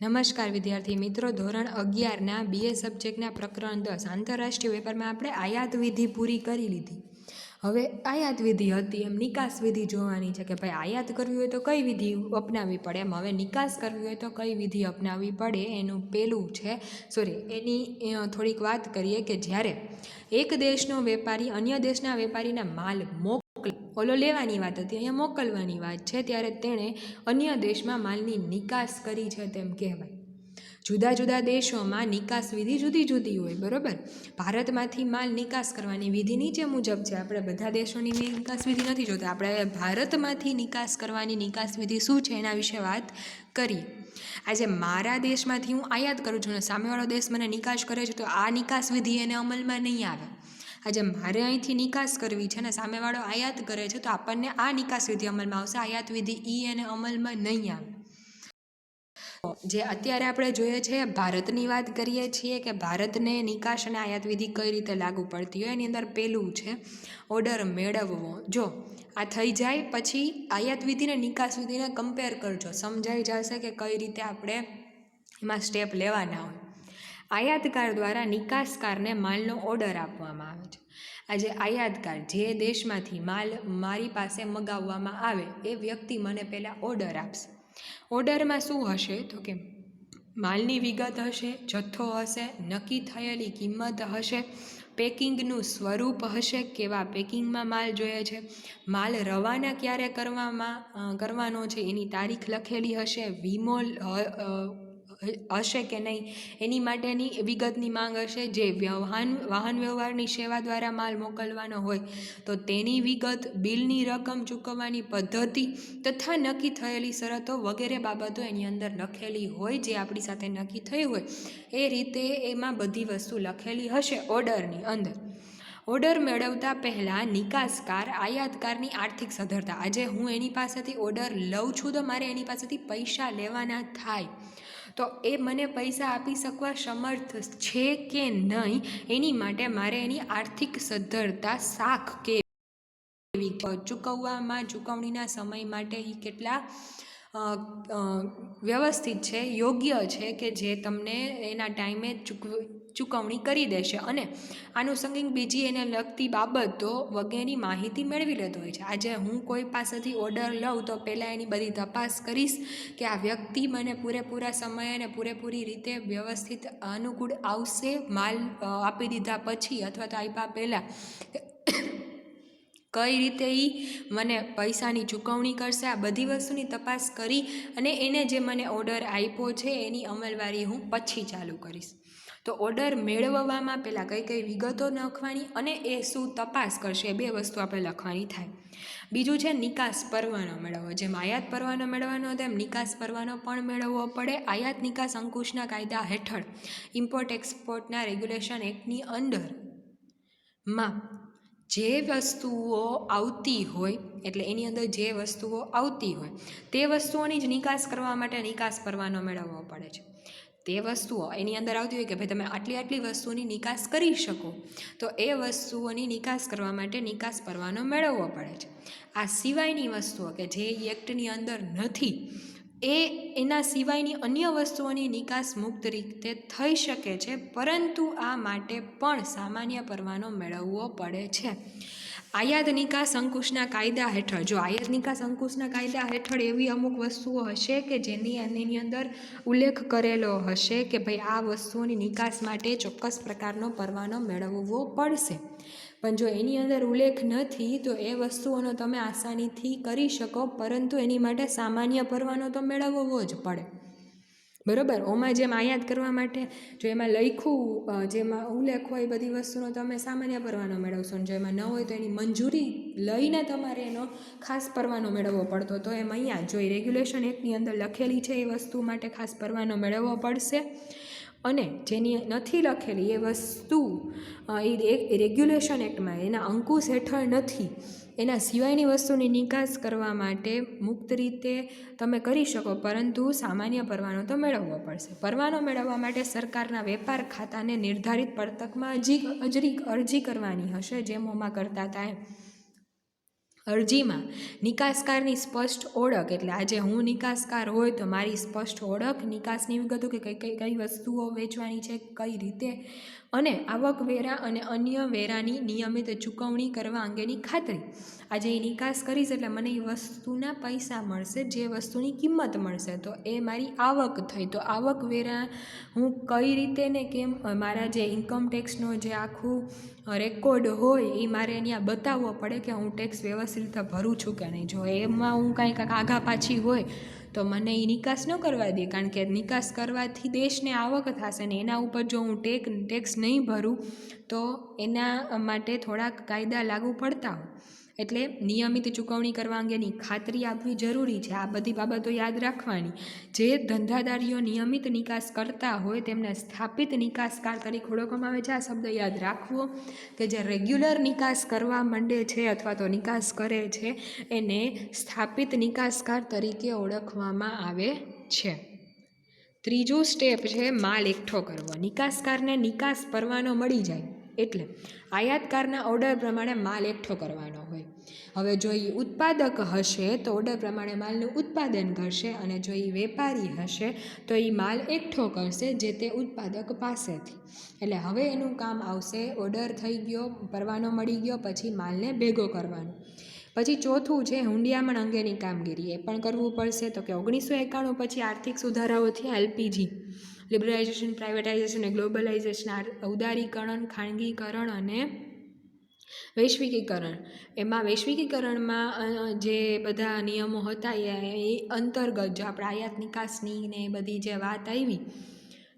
નમસ્કાર વિદ્યાર્થી મિત્રો, ધોરણ 11ના BA સબ્જેક્ટના પ્રકરણ 10 આંતરરાષ્ટ્રીય વેપારમાં આપણે આયાત વિધિ પૂરી કરી લીધી. હવે આયાત વિધિ હતી એમ નિકાસ વિધિ જોવાની છે કે ભાઈ આયાત કરવી હોય તો કઈ વિધિ અપનાવવી પડે, એમ હવે નિકાસ કરવી હોય તો કઈ વિધિ અપનાવવી પડે એનું પેલું છે એની થોડીક વાત કરીએ કે જ્યારે એક દેશનો વેપારી અન્ય દેશના વેપારીના માલ ઓલો લેવાની વાત હતી, અહીંયા મોકલવાની વાત છે, ત્યારે તેણે અન્ય દેશમાં માલની નિકાસ કરી છે તેમ કહેવાય. જુદા જુદા દેશોમાં નિકાસ વિધિ જુદી જુદી હોય, બરાબર. ભારતમાંથી માલ નિકાસ કરવાની વિધિ નીચે મુજબ છે. આપણે બધા દેશોની નિકાસ વિધિ નથી જોતા, આપણે ભારતમાંથી નિકાસ કરવાની નિકાસ વિધિ શું છે એના વિશે વાત કરીએ. આજે મારા દેશમાંથી હું આયાત કરું છું અને સામેવાળો દેશ મને નિકાસ કરે છે તો આ નિકાસ વિધિ એને અમલમાં નહીં આવે. આજે મારે અહીંથી નિકાસ કરવી છે ને સામેવાળો આયાત કરે છે તો આપણને આ નિકાસ વિધિ અમલમાં આવશે, આયાત વિધિ એને અમલમાં નહીં આવે. જે અત્યારે આપણે જોઈએ છે ભારતની વાત કરીએ છીએ કે ભારતને નિકાસ અને આયાત વિધિ કઈ રીતે લાગુ પડતી હોય, એની અંદર પેલું છે ઓર્ડર મેળવવો. જો આ થઈ જાય પછી આયાત વિધિને નિકાસ વિધિને કમ્પેર કરજો, સમજાઈ જશે કે કઈ રીતે આપણે એમાં સ્ટેપ લેવાના હોય. આયાતકાર દ્વારા નિકાસકારને માલનો ઓર્ડર આપવામાં આવે છે. આજે આયાતકાર જે દેશમાંથી માલ મારી પાસે મગાવવામાં આવે એ વ્યક્તિ મને પહેલાં ઓર્ડર આપશે. ઓર્ડરમાં શું હશે તો કે માલની વિગત હશે, જથ્થો હશે, નક્કી થયેલી કિંમત હશે, પેકિંગનું સ્વરૂપ હશે, કેવા પેકિંગમાં માલ જોઈએ છે, માલ રવાના ક્યારે કરવાનો છે એની તારીખ લખેલી હશે, વીમો હશે કે નહીં એની માટેની વિગતની માંગ હશે. જે વાહન વ્યવહારની સેવા દ્વારા માલ મોકલવાનો હોય તો તેની વિગત, બિલની રકમ ચૂકવવાની પદ્ધતિ તથા નક્કી થયેલી શરતો વગેરે બાબતો એની અંદર લખેલી હોય, જે આપણી સાથે નક્કી થઈ હોય એ રીતે એમાં બધી વસ્તુ લખેલી હશે ઓર્ડરની અંદર. ઓર્ડર મેળવતા પહેલાં નિકાસકાર આયાતકારની આર્થિક સદ્ધરતા, આજે હું એની પાસેથી ઓર્ડર લઉં છું તો મારે એની પાસેથી પૈસા લેવાના થાય તો એ મને પૈસા આપી શકવા સમર્થ છે કે નહીં એની માટે મારે એની આર્થિક સદ્ધરતા સાખ કેવી, ચૂકવણીના સમય માટે એ કેટલા વ્યવસ્થિત છે, યોગ્ય છે કે જે તમને એના ટાઈમે ચૂકવણી કરી દેશે અને આનુષંગિક બીજી એને લગતી બાબતો વગેરેની માહિતી મેળવી લેતો હોય છે. આજે હું કોઈ પાસેથી ઓર્ડર લઉં તો પહેલાં એની બધી તપાસ કરીશ કે આ વ્યક્તિ મને પૂરેપૂરા સમયે અને પૂરેપૂરી રીતે વ્યવસ્થિત અનુકૂળ આવશે માલ આપી દીધા પછી અથવા તો આપ્યા પહેલાં, કઈ રીતે એ મને પૈસાની ચૂકવણી કરશે, આ બધી વસ્તુની તપાસ કરી અને એને જે મને ઓર્ડર આપ્યો છે એની અમલવારી હું પછી ચાલુ કરીશ. તો ઓર્ડર મેળવવામાં પહેલાં કઈ કઈ વિગતો લખવાની અને એ શું તપાસ કરશે, એ બે વસ્તુ આપણે લખવાની થાય. બીજું છે નિકાસ પરવાનો મેળવવો. જેમ આયાત પરવાનો મેળવવાનો તેમ નિકાસ પરવાનો પણ મેળવવો પડે. આયાત નિકાસ અંકુશના કાયદા હેઠળ ઇમ્પોર્ટ એક્સપોર્ટના રેગ્યુલેશન એક્ટની અંદરમાં જે વસ્તુઓ આવતી હોય એટલે એની અંદર જે વસ્તુઓ આવતી હોય તે વસ્તુઓની જ નિકાસ કરવા માટે નિકાસ પરવાનો મેળવવો પડે છે. તે વસ્તુઓ એની અંદર આવતી હોય કે ભાઈ તમે આટલી વસ્તુઓની નિકાસ કરી શકો તો એ વસ્તુઓની નિકાસ કરવા માટે નિકાસ પરવાનો મેળવવો પડે છે. આ સિવાયની વસ્તુઓ કે જે એક્ટની અંદર નથી એના સિવાયની અન્ય વસ્તુઓની નિકાસ મુક્ત રીતે થઈ શકે છે, પરંતુ આ માટે પણ સામાન્ય પરવાનો મેળવવો પડે છે. આયાત નિકાસ અંકુશના કાયદા હેઠળ, જો આયાત નિકાસ અંકુશના કાયદા હેઠળ એવી અમુક વસ્તુઓ હશે કે એની અંદર ઉલ્લેખ કરેલો હશે કે ભાઈ આ વસ્તુઓની નિકાસ માટે ચોક્કસ પ્રકારનો પરવાનો મેળવવો પડશે, પણ જો એની અંદર ઉલ્લેખ નથી તો એ વસ્તુઓનો તમે આસાનીથી કરી શકો, પરંતુ એની માટે સામાન્ય પરવાનો તો મેળવવો જ પડે, બરાબર. ઓમાં જેમ આયાત કરવા માટે જો એમાં લખ્યું, જેમાં ઉલ્લેખ હોય બધી વસ્તુનો તમે સામાન્ય પરવાનો મેળવશો, જો એમાં ન હોય તો એની મંજૂરી લઈને તમારે એનો ખાસ પરવાનો મેળવવો પડતો. તો એમ અહીંયા જો રેગ્યુલેશન એક્ટની અંદર લખેલી છે એ વસ્તુ માટે ખાસ પરવાનો મેળવવો પડશે, અને જેની નથી લખેલી એ વસ્તુ એ રેગ્યુલેશન એક્ટમાં એના અંકુશ હેઠળ નથી, એના સિવાયની વસ્તુની નિકાસ કરવા માટે મુક્ત રીતે તમે કરી શકો, પરંતુ સામાન્ય પરવાનો તો મેળવવો પડશે. પરવાનો મેળવવા માટે સરકારના વેપાર ખાતાને નિર્ધારિત પત્રકમાં અરજી કરવાની હશે, જેમ ઓમાં કરતા હતા એમ. અરજીમાં નિકાસકારની સ્પષ્ટ ઓળખ, એટલે આજે હું નિકાસકાર હોય તો મારી સ્પષ્ટ ઓળખ, નિકાસની વિગતો કે કઈ વસ્તુઓ વેચવાની છે, કઈ રીતે, અને આવકવેરા અને અન્ય વેરાની નિયમિત ચૂકવણી કરવા અંગેની ખાતરી. આજે એ નિકાસ કરીશ એટલે મને એ વસ્તુના પૈસા મળશે, જે વસ્તુની કિંમત મળશે, તો એ મારી આવક થઈ. તો આવકવેરા હું કઈ રીતે ને કેમ, મારા જે ઇન્કમ ટેક્સનો જે આખું રેકોર્ડ હોય એ મારે અહીંયા બતાવવો પડે કે હું ટેક્સ વ્યવસ્થિત રીતે ભરું છું કે નહીં. જો એમાં હું કાંઈક આઘા પાછી હોય તો મને એ નિકાસ ન કરવા દે, કારણ કે નિકાસ કરવાથી દેશને આવક થશે ને એના ઉપર જો હું ટેક્સ નહીં ભરું તો એના માટે થોડાક કાયદા લાગુ પડતા હોય. એટલે નિયમિત ચૂકવણી કરવા અંગેની ખાતરી આપવી જરૂરી છે. આ બધી બાબતો યાદ રાખવાની. જે ધંધાદારીઓ નિયમિત નિકાસ કરતા હોય તેમને સ્થાપિત નિકાસકાર તરીકે ઓળખવામાં આવે છે. આ શબ્દ યાદ રાખવો કે જે રેગ્યુલર નિકાસ કરવા માંડે છે અથવા તો નિકાસ કરે છે એને સ્થાપિત નિકાસકાર તરીકે ઓળખવામાં આવે છે. ત્રીજું સ્ટેપ છે માલ એકઠો કરવો. નિકાસકારને નિકાસ પરવાનો મળી જાય એટલે આયાતકારના ઓર્ડર પ્રમાણે માલ એકઠો કરવાનો હોય. હવે જો એ ઉત્પાદક હશે તો ઓર્ડર પ્રમાણે માલનું ઉત્પાદન કરશે, અને જો એ વેપારી હશે તો એ માલ એકઠો કરશે જે તે ઉત્પાદક પાસેથી. એટલે હવે એનું કામ આવશે, ઓર્ડર થઈ ગયો, પરવાનો મળી ગયો, પછી માલને ભેગો કરવાનો. પછી ચોથું છે હુંડિયામણ અંગેની કામગીરી. એ પણ કરવું પડશે. તો કે 1991 પછી આર્થિક સુધારાઓથી એલપીજી, લિબરલાઇઝેશન, પ્રાઇવેટાઇઝેશન અને ગ્લોબલાઇઝેશન, ઉદારીકરણ, ખાનગીકરણ અને વૈશ્વિકીકરણ. એમાં વૈશ્વિકીકરણમાં જે બધા નિયમો હતા એ અંતર્ગત જો આપણે આયાત નિકાસની ને એ બધી જે વાત આવી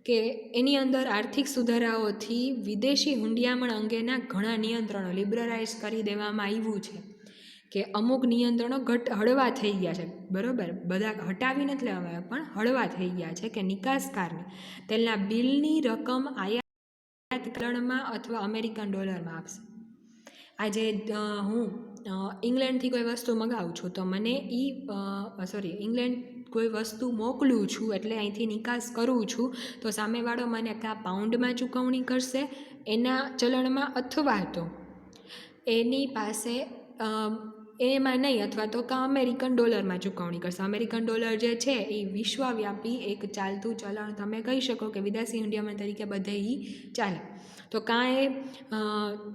કે એની અંદર આર્થિક સુધારાઓથી વિદેશી હુંડિયામણ અંગેના ઘણા નિયંત્રણો લિબરલાઇઝ કરી દેવામાં આવ્યું છે, કે અમુક નિયંત્રણો હળવા થઈ ગયા છે. બરાબર, બધા હટાવી નથી લેવામાં પણ હળવા થઈ ગયા છે, કે નિકાસકારને તેના બિલની રકમ આયાતકરણમાં અથવા અમેરિકન ડોલરમાં આપશે. આજે હું ઇંગ્લેન્ડથી કોઈ વસ્તુ મંગાવું છું તો મને ઇંગ્લેન્ડ કોઈ વસ્તુ મોકલું છું એટલે અહીંથી નિકાસ કરું છું તો સામેવાળો મને કાં પાઉન્ડમાં ચૂકવણી કરશે એના ચલણમાં, અથવા તો એની પાસે એમાં નહીં, અથવા તો કાં અમેરિકન ડોલરમાં ચૂકવણી કરશે. અમેરિકન ડોલર જે છે એ વિશ્વવ્યાપી એક ચાલતું ચલણ તમે કહી શકો કે વિદેશી હુંડિયામણ તરીકે બધે એ ચાલે. તો કાં એ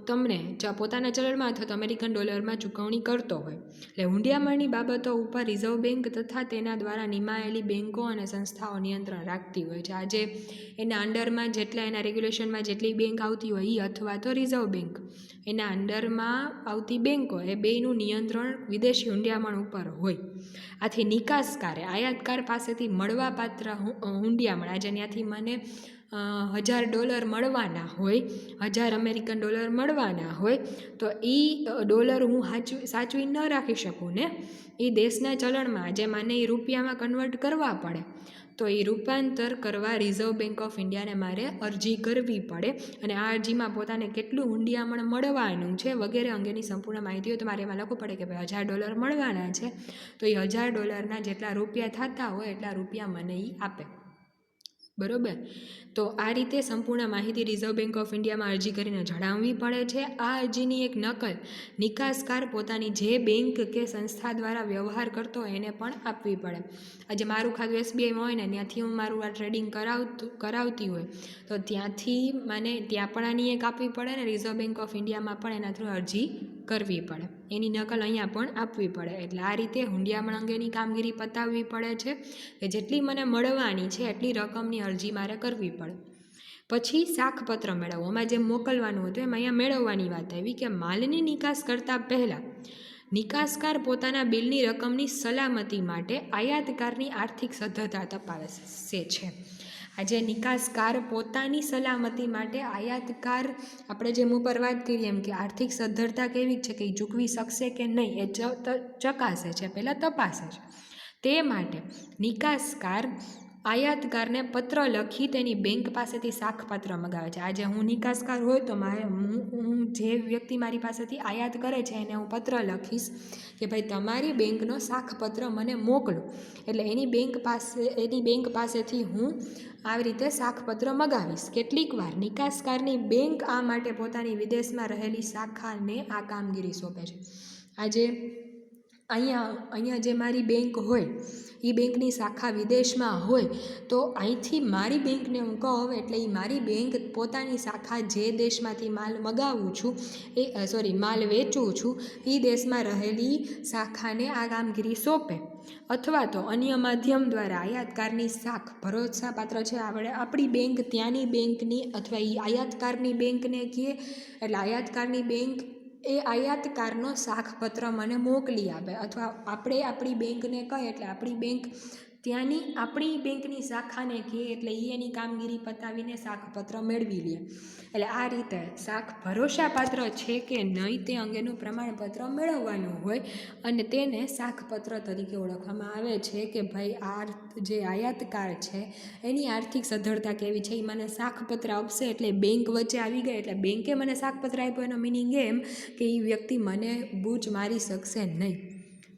તમને પોતાના ચલણમાં અથવા તો અમેરિકન ડોલરમાં ચૂકવણી કરતો હોય. એટલે હુંડિયામણની બાબતો ઉપર રિઝર્વ બેંક તથા તેના દ્વારા નિમાયેલી બેંકો અને સંસ્થાઓ નિયંત્રણ રાખતી હોય છે. આજે એના અંડરમાં જેટલા એના રેગ્યુલેશનમાં જેટલી બેંક આવતી હોય એ અથવા તો રિઝર્વ બેંક એના અંડરમાં આવતી બેંકો એ બેયનું નિયંત્રણ વિદેશી હુંડિયામણ ઉપર હોય. આથી નિકાસકારે આયાતકાર પાસેથી મળવાપાત્ર હુંડિયામણ, આજે ત્યાંથી મને $1000 મળવાના હોય, 1000 અમેરિકન ડોલર મળવાના હોય, તો એ ડોલર હું સાચવી ન રાખી શકું ને, એ દેશના ચલણમાં જે મને એ રૂપિયામાં કન્વર્ટ કરવા પડે, તો એ રૂપાંતર કરવા રિઝર્વ બેંક ઓફ ઇન્ડિયાને મારે અરજી કરવી પડે. અને આ અરજીમાં પોતાને કેટલું હુંડિયામણ મળવાનું છે વગેરે અંગેની સંપૂર્ણ માહિતી હોય તો મારે એમાં લખવું પડે કે ભાઈ $1000 મળવાના છે, તો એ $1000 જેટલા રૂપિયા થતા હોય એટલા રૂપિયા મને એ આપે. બરાબર, તો આ રીતે સંપૂર્ણ માહિતી રિઝર્વ બેંક ઓફ ઇન્ડિયામાં અરજી કરીને જણાવવી પડે છે. આ અરજીની એક નકલ નિકાસકાર પોતાની જે બેંક કે સંસ્થા દ્વારા વ્યવહાર કરતો હોય એને પણ આપવી પડે. આજે મારું ખાતું SBIમાં હોય ને ત્યાંથી હું મારું આ ટ્રેડિંગ કરાવતી હોય તો ત્યાંથી મને ત્યાં પણ આની એક આપવી પડે ને રિઝર્વ બેંક ઓફ ઇન્ડિયામાં પણ એના થ્રુ અરજી કરવી પડે, એની નકલ અહીંયા પણ આપવી પડે. એટલે આ રીતે હુંડિયામણ અંગેની કામગીરી પતાવવી પડે છે કે જેટલી મને મળવાની છે એટલી રકમની અરજી મારે કરવી પડે. પછી શાખપત્ર મેળવવો. એમાં જેમ મોકલવાનું હતું એમ અહીંયા મેળવવાની વાત આવી કે માલની નિકાસ કરતાં પહેલાં નિકાસકાર પોતાના બિલની રકમની સલામતી માટે આયાતકારની આર્થિક સદ્ધરતા તપાસે છે. આજે નિકાસકાર પોતાની સલામતી માટે આયાતકાર, આપણે જેમ ઉપર વાત કરીએ એમ કે આર્થિક સદ્ધરતા કેવી છે કે એ ચૂકવી શકશે કે નહીં એ ચકાસે છે, પહેલાં તપાસે છે. તે માટે નિકાસકાર આયાતકારને પત્ર લખી તેની બેંક પાસેથી શાખપત્ર મગાવે છે. આજે હું નિકાસકાર હોય તો હું જે વ્યક્તિ મારી પાસેથી આયાત કરે છે એને હું પત્ર લખીશ કે ભાઈ તમારી બેંકનો શાખપત્ર મને મોકલો. એટલે એની બેંક પાસેથી હું આવી રીતે શાખપત્ર મગાવીશ. કેટલીક વાર નિકાસકારની બેંક આ માટે પોતાની વિદેશમાં રહેલી શાખાને આ કામગીરી સોંપે છે. આજે અહીંયા જે મારી બેંક હોય એ બેંકની શાખા વિદેશમાં હોય તો અહીંથી મારી બેંકને હું કહું એટલે એ મારી બેંક પોતાની શાખા જે દેશમાંથી માલ મગાવું છું માલ વેચું છું એ દેશમાં રહેલી શાખાને આ કામગીરી સોંપે, અથવા તો અન્ય માધ્યમ દ્વારા આયાતકારની શાખ ભરોસાપાત્ર છે આપણે આપણી બેંક ત્યાંની બેંકની અથવા એ આયાતકારની બેંકને કહે એટલે આયાતકારની બેંક એ આયાતકારનો શાખપત્ર મને મોકલી આપે, અથવા આપણે આપણી બેંકને કહીએ એટલે આપણી બેંક ત્યાંની આપણી બેંકની શાખાને કહે એટલે એ એની કામગીરી પતાવીને શાખપત્ર મેળવી લે. એટલે આ રીતે શાખ ભરોસાપાત્ર છે કે નહીં તે અંગેનું પ્રમાણપત્ર મેળવવાનું હોય અને તેને શાખપત્ર તરીકે ઓળખવામાં આવે છે કે ભાઈ આ જે આયાતકાર છે એની આર્થિક સદ્ધરતા કેવી છે એ મને શાખપત્ર આપશે એટલે બેંક વચ્ચે આવી ગઈ એટલે બેંકે મને શાખપત્ર આપ્યો એનો મિનિંગ એમ કે એ વ્યક્તિ મને બૂચ મારી શકશે નહીં,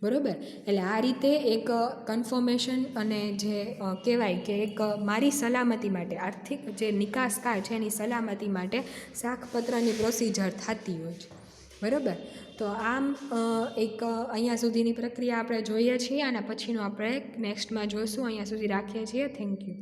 બરાબર. એટલે આ રીતે એક કન્ફર્મેશન અને જે કહેવાય કે એક મારી સલામતી માટે આર્થિક જે નિકાસકાર છે એની સલામતી માટે શાખપત્રની પ્રોસિજર થતી હોય છે, બરાબર. તો આમ એક અહીંયા સુધીની પ્રક્રિયા આપણે જોઈએ છીએ અને પછીનું આપણે નેક્સ્ટમાં જોઈશું. અહીંયા સુધી રાખીએ છીએ. Thank you.